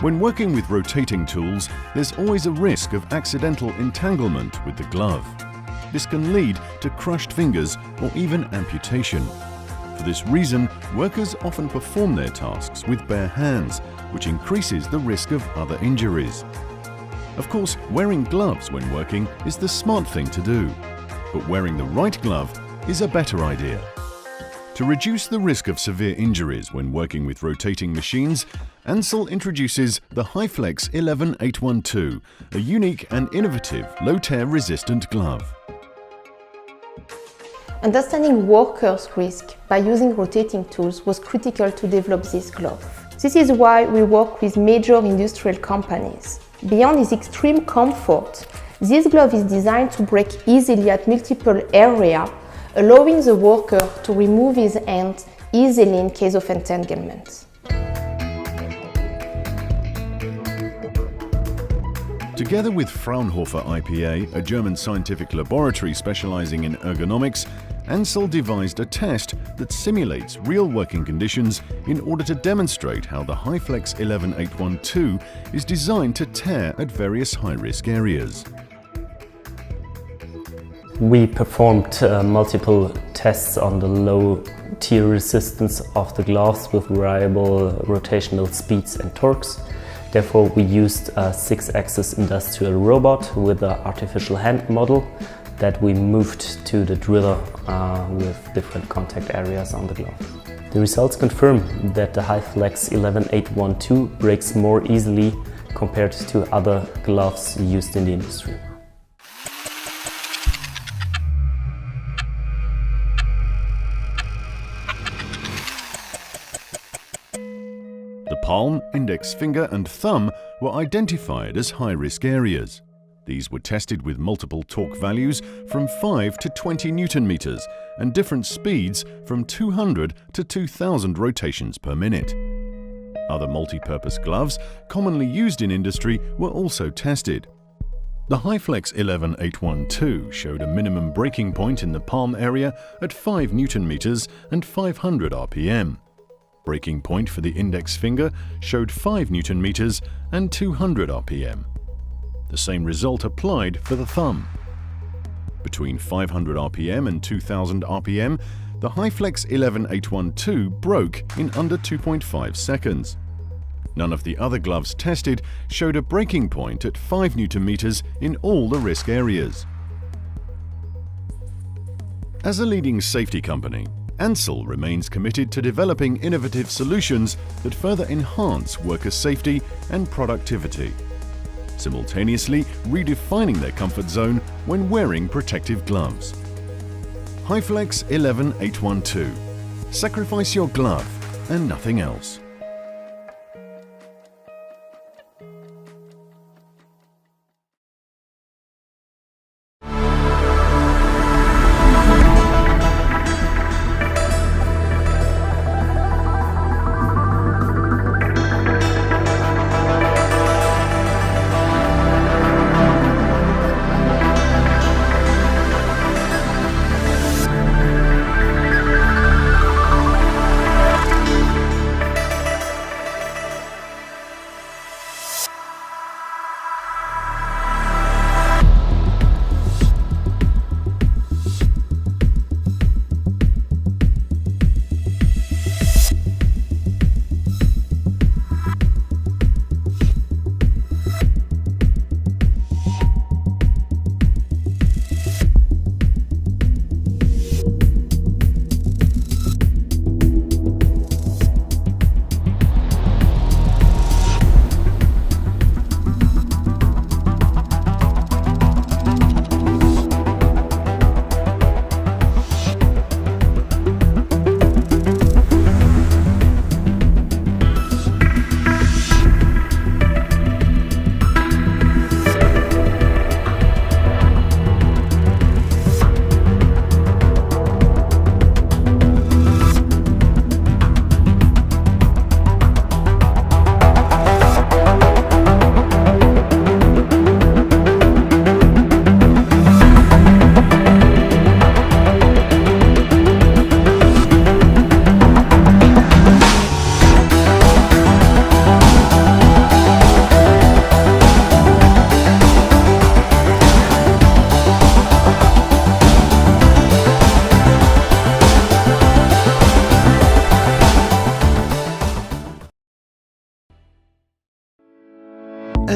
When working with rotating tools, there's always a risk of accidental entanglement with the glove. This can lead to crushed fingers or even amputation. For this reason, workers often perform their tasks with bare hands, which increases the risk of other injuries. Of course, wearing gloves when working is the smart thing to do, but wearing the right glove is a better idea. To reduce the risk of severe injuries when working with rotating machines, Ansell introduces the HyFlex 11812, a unique and innovative low-tear resistant glove. Understanding workers' risk by using rotating tools was critical to develop this glove. This is why we work with major industrial companies. Beyond its extreme comfort, this glove is designed to break easily at multiple areas, allowing the worker to remove his hand easily in case of entanglement. Together with Fraunhofer IPA, a German scientific laboratory specializing in ergonomics, Ansell devised a test that simulates real working conditions in order to demonstrate how the HyFlex 11812 is designed to tear at various high-risk areas. We performed multiple tests on the low tear resistance of the gloves with variable rotational speeds and torques. Therefore, we used a 6-axis industrial robot with an artificial hand model that we moved to the driller with different contact areas on the glove. The results confirm that the HyFlex 11812 breaks more easily compared to other gloves used in the industry. The palm, index finger and thumb were identified as high-risk areas. These were tested with multiple torque values from 5 to 20 Newton meters and different speeds from 200 to 2000 rotations per minute. Other multi-purpose gloves commonly used in industry were also tested. The HyFlex 11812 showed a minimum breaking point in the palm area at 5 Newton meters and 500 RPM. Breaking point for the index finger showed 5 Newton meters and 200 RPM. The same result applied for the thumb. Between 500 RPM and 2000 RPM, the HyFlex 11812 broke in under 2.5 seconds. None of the other gloves tested showed a breaking point at 5 Newton meters in all the risk areas. As a leading safety company, Ansell remains committed to developing innovative solutions that further enhance worker safety and productivity, simultaneously redefining their comfort zone when wearing protective gloves. HyFlex 11812. Sacrifice your glove and nothing else.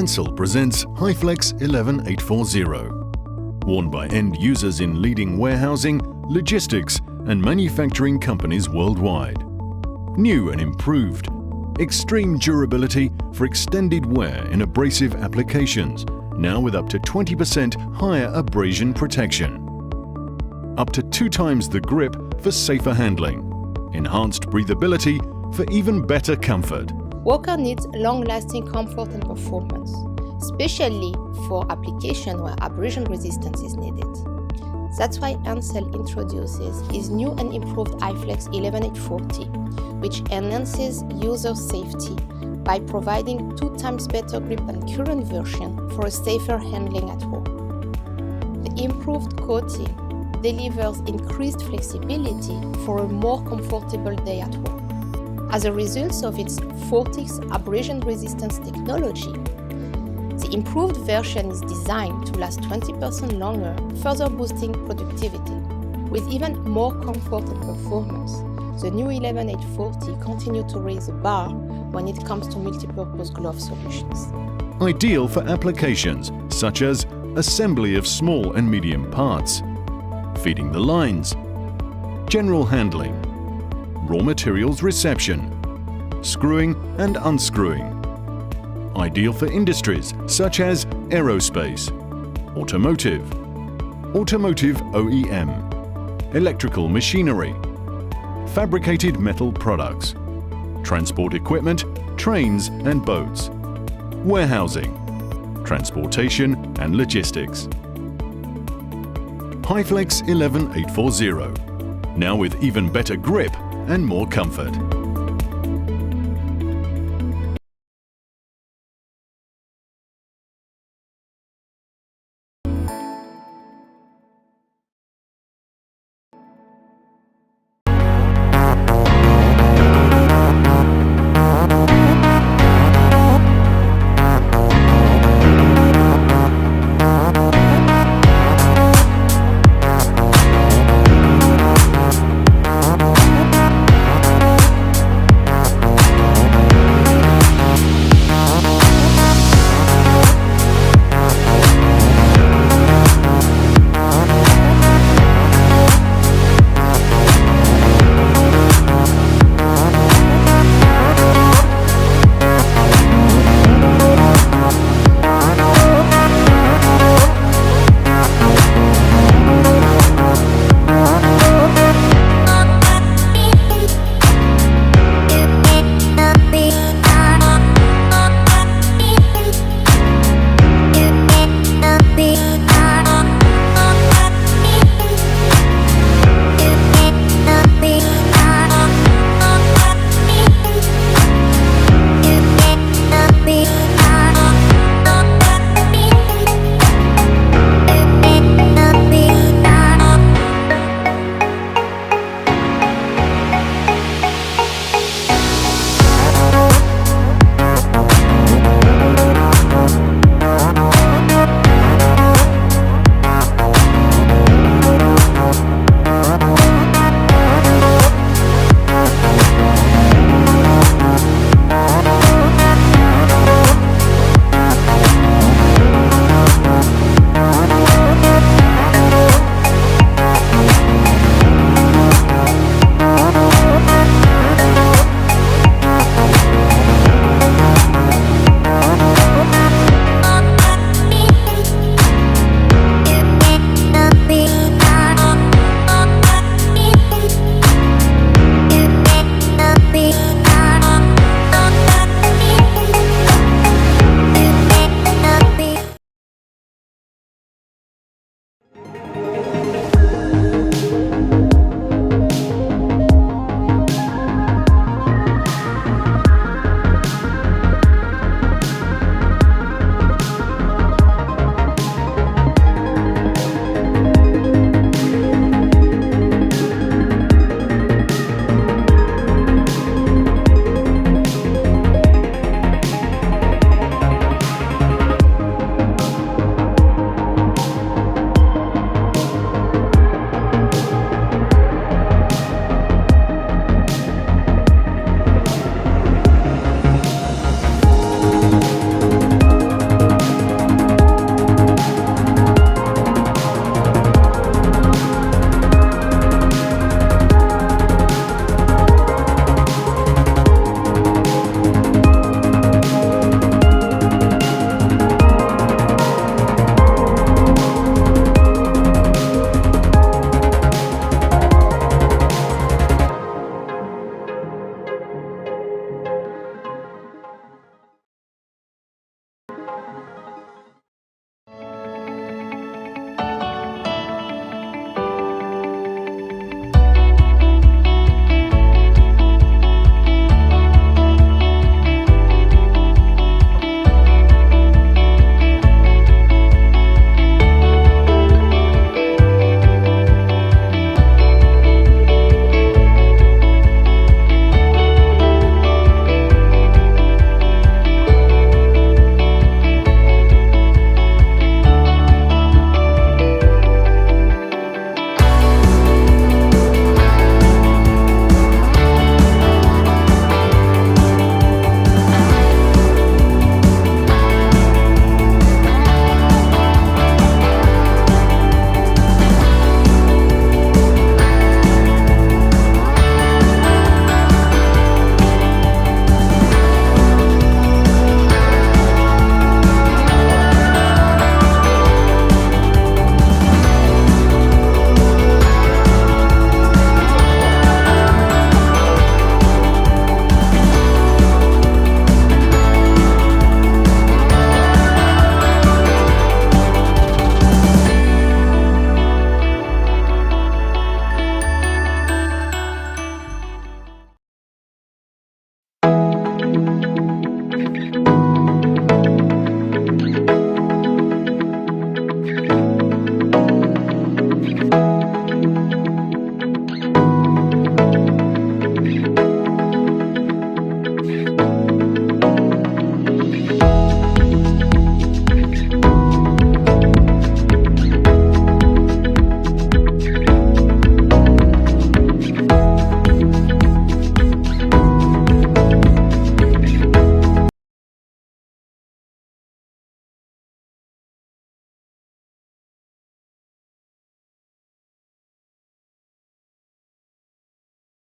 Ansell presents HyFlex 11840. Worn by end users in leading warehousing, logistics and manufacturing companies worldwide. New and improved. Extreme durability for extended wear in abrasive applications, now with up to 20% higher abrasion protection. Up to 2 times the grip for safer handling. Enhanced breathability for even better comfort. Worker needs long-lasting comfort and performance, especially for applications where abrasion resistance is needed. That's why Ansell introduces his new and improved HyFlex 11840, which enhances user safety by providing 2 times better grip than current version for a safer handling at work. The improved coating delivers increased flexibility for a more comfortable day at work. As a result of its Fortix abrasion resistance technology, the improved version is designed to last 20% longer, further boosting productivity. With even more comfort and performance, the new 11840 continues to raise the bar when it comes to multipurpose glove solutions. Ideal for applications such as assembly of small and medium parts, feeding the lines, general handling, raw materials reception, screwing and unscrewing. Ideal for industries such as aerospace, automotive, automotive OEM, electrical machinery, fabricated metal products, transport equipment, trains and boats, warehousing, transportation and logistics. HyFlex 11840, now with even better grip and more comfort.